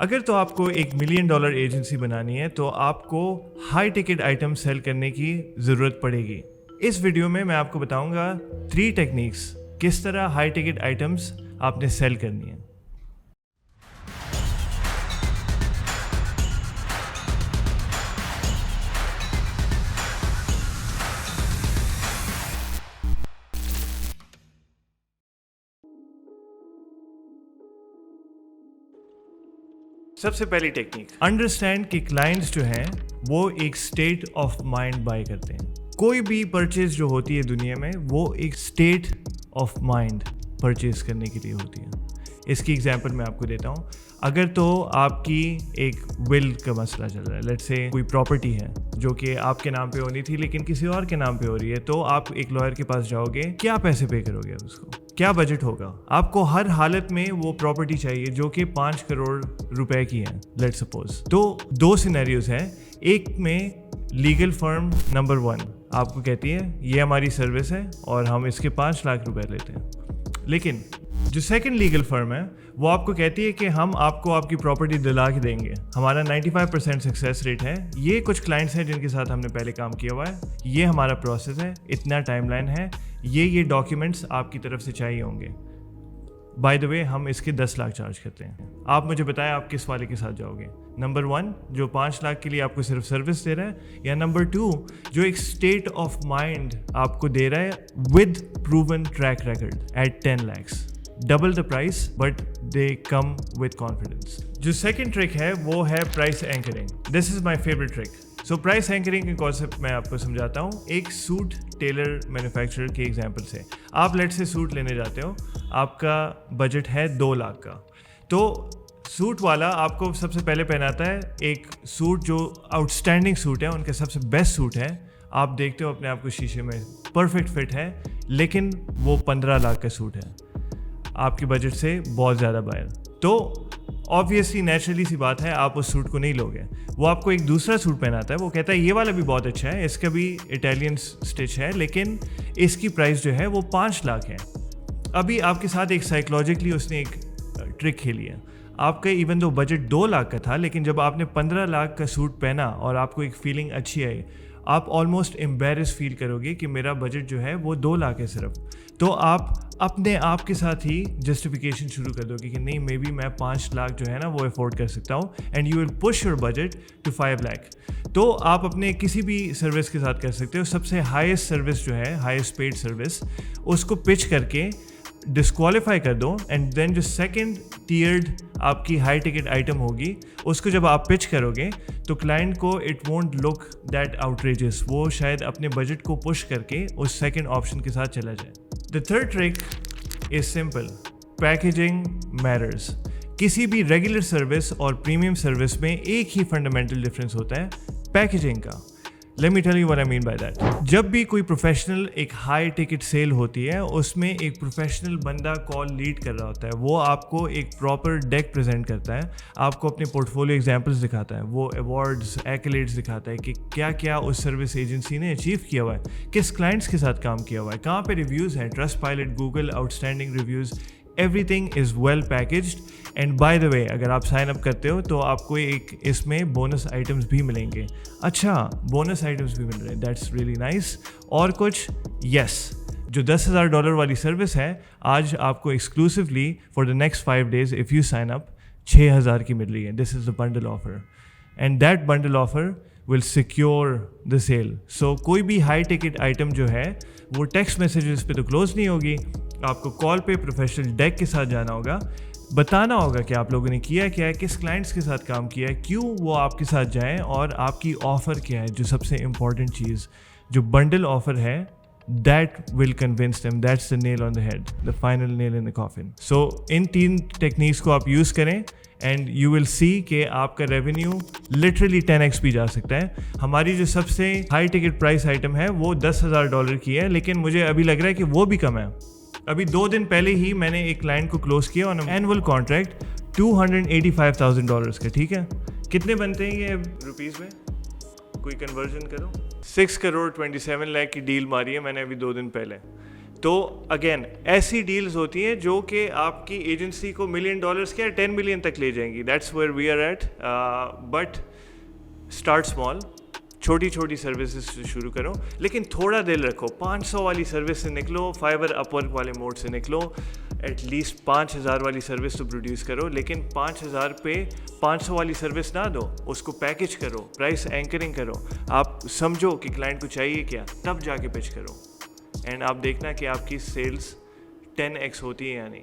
अगर तो आपको $1 मिलियन एजेंसी बनानी है तो आपको हाई टिकट आइटम सेल करने की ज़रूरत पड़ेगी। इस वीडियो में मैं आपको बताऊंगा 3 टेक्निक्स किस तरह हाई टिकट आइटम्स आपने सेल करनी है। सबसे पहली टेक्निक, अंडरस्टैंड कि क्लाइंट्स जो हैं वो एक स्टेट ऑफ माइंड बाय करते हैं। कोई भी परचेज जो होती है दुनिया में वो एक स्टेट ऑफ माइंड परचेज करने के लिए होती है। इसकी एग्जांपल मैं आपको देता हूँ। अगर तो आपकी एक विल का मसला चल रहा है, लेट्स से कोई प्रॉपर्टी है जो कि आपके नाम पे होनी थी लेकिन किसी और के नाम पे हो रही है, तो आप एक लॉयर के पास जाओगे, क्या पैसे पे करोगे उसको, क्या बजट होगा? आपको हर हालत में वो प्रॉपर्टी चाहिए जो कि 5 करोड़ रुपए की है, लेट्स सपोज। तो 2 सिनेरियोज हैं। एक में लीगल फर्म नंबर 1 आपको कहती है ये हमारी सर्विस है और हम इसके 5 लाख रुपए लेते हैं। लेकिन जो सेकंड लीगल फर्म है वो आपको कहती है कि हम आपको आपकी प्रॉपर्टी दिला के देंगे, हमारा 95% सक्सेस रेट है, ये कुछ क्लाइंट्स हैं जिनके साथ हमने पहले काम किया हुआ है, ये हमारा प्रोसेस है, इतना टाइमलाइन है, ये डॉक्यूमेंट्स आपकी तरफ से चाहिए होंगे, बाय द वे हम इसके 10 लाख चार्ज करते हैं। आप मुझे बताएं आप किस वाले के साथ जाओगे? नंबर 1 जो 5 लाख के लिए आपको सिर्फ सर्विस दे रहा है, या नंबर 2 जो एक स्टेट ऑफ माइंड आपको दे रहा है with proven track record eight 10 lakhs, double the price but they come with confidence. जो सेकंड ट्रिक है वो है price anchoring. This is my favourite trick. So price anchoring के कॉन्सेप्ट मैं आपको समझाता हूँ एक सूट टेलर मैन्युफैक्चरर के एग्जांपल से। आप लेट से सूट लेने जाते हो, आपका बजट है 2 लाख का, तो सूट वाला आपको सबसे पहले पहनाता है एक सूट जो आउटस्टैंडिंग सूट है, उनका सबसे बेस्ट सूट है। आप देखते हो अपने आप को शीशे में, परफेक्ट फिट है, लेकिन वो 15 लाख का सूट है, आपके बजट से बहुत ज़्यादा बाहर। तो ऑब्वियसली नेचुरली सी बात है आप उस सूट को नहीं लोगे। वो आपको एक दूसरा सूट पहनाता है, वो कहता है ये वाला भी बहुत अच्छा है, इसका भी इटालियन स्टिच है, लेकिन इसकी प्राइस जो है वो 5 लाख है। अभी आपके साथ एक साइकोलॉजिकली उसने एक ट्रिक खेली है। आपका इवन दो बजट 2 लाख का था, लेकिन जब आपने 15 लाख का सूट पहना और आपको एक फीलिंग अच्छी आई, आप ऑलमोस्ट एम्बेरस फील करोगे कि मेरा बजट जो है वो 2 लाख है सिर्फ। तो आप अपने आप के साथ ही जस्टिफिकेशन शुरू कर दोगे कि नहीं, मे बी मैं 5 लाख जो है ना वो अफोर्ड कर सकता हूँ, and you will push your budget to 5 lakh. तो आप अपने किसी भी सर्विस के साथ कर सकते हो। सबसे हाईएस्ट सर्विस जो है, हाईएस्ट पेड सर्विस, उसको पिच करके डिस्क्वालीफाई कर दो, एंड देन जो सेकंड टीयर्ड आपकी हाई टिकट आइटम होगी उसको जब आप पिच करोगे तो क्लाइंट को it won't look that outrageous, वो शायद अपने बजट को पुश करके उस सेकंड ऑप्शन के साथ चला जाए। The third trick is simple, packaging matters. किसी भी रेगुलर सर्विस और प्रीमियम सर्विस में एक ही फंडामेंटल डिफरेंस होता है, पैकेजिंग का। Let me tell you what I mean by that. जब भी कोई प्रोफेशनल एक हाई टिकट सेल होती है, उसमें एक प्रोफेशनल बंदा कॉल लीड कर रहा होता है, वो आपको एक प्रॉपर डेक प्रेजेंट करता है, आपको अपने पोर्टफोलियो एग्जांपल्स दिखाता है, वो अवार्ड्स एक्कलेड्स दिखाता है कि क्या क्या उस सर्विस एजेंसी ने अचीव किया हुआ है, किस क्लाइंट्स के साथ काम किया हुआ है, कहाँ पे रिव्यूज़ हैं, Trustpilot, Google, outstanding reviews, everything is well packaged. And by the way अगर आप साइन अप करते हो तो आपको एक इसमें बोनस आइटम्स भी मिलेंगे। अच्छा, बोनस आइटम्स भी मिल रहे हैं, दैट्स रियली नाइस। और कुछ, यस, जो $10,000 वाली सर्विस है, आज आपको exclusively for the next 5 days if you sign up 6,000 की मिल रही है। This is the bundle offer, and that bundle offer will secure the sale. So कोई भी हाई टिकट आइटम जो है वो टेक्स्ट मैसेजेस पे तो क्लोज नहीं होगी, आपको कॉल पे प्रोफेशनल डेक के साथ जाना होगा, बताना होगा कि आप लोगों ने किया क्या है, किस क्लाइंट्स के साथ काम किया है, क्यों वो आपके साथ जाएं, और आपकी ऑफ़र क्या है। जो सबसे इम्पॉर्टेंट चीज़, जो बंडल ऑफर है, that will convince them, that's the nail on the head, the final nail in the coffin. So in 3 techniques को आप यूज़ करें एंड यू विल सी कि आपका रेवेन्यू लिटरली 10x भी जा सकता है। हमारी जो सबसे हाई टिकट प्राइस आइटम है वो $10,000 की है, लेकिन मुझे अभी लग रहा है कि वो भी कम है। अभी 2 दिन पहले ही मैंने एक क्लाइंट को क्लोज किया ऑन एनुअल कॉन्ट्रैक्ट $285,000 का। ठीक है, कितने बनते हैं ये रुपीज़ में? कोई कन्वर्जन करो। 6 करोड़ 27 लाख की डील मारी है मैंने अभी 2 दिन पहले। तो अगेन ऐसी डील्स होती हैं जो कि आपकी एजेंसी को $1 मिलियन क्या 10 मिलियन तक ले जाएंगी. That's where we are at. But start small, छोटी छोटी सर्विसेज से शुरू करो, लेकिन थोड़ा दिल रखो. 500 वाली सर्विस से निकलो, फाइवर अपवर्क वाले मोड से निकलो, एटलीस्ट 5000 वाली सर्विस तो प्रोड्यूस करो. लेकिन 5000 पे 500 वाली सर्विस ना दो, उसको पैकेज करो, प्राइस एंकरिंग करो, आप समझो कि क्लाइंट को चाहिए क्या, तब जाके पिच करो. एंड आप देखना कि आपकी सेल्स 10x होती है या नहीं.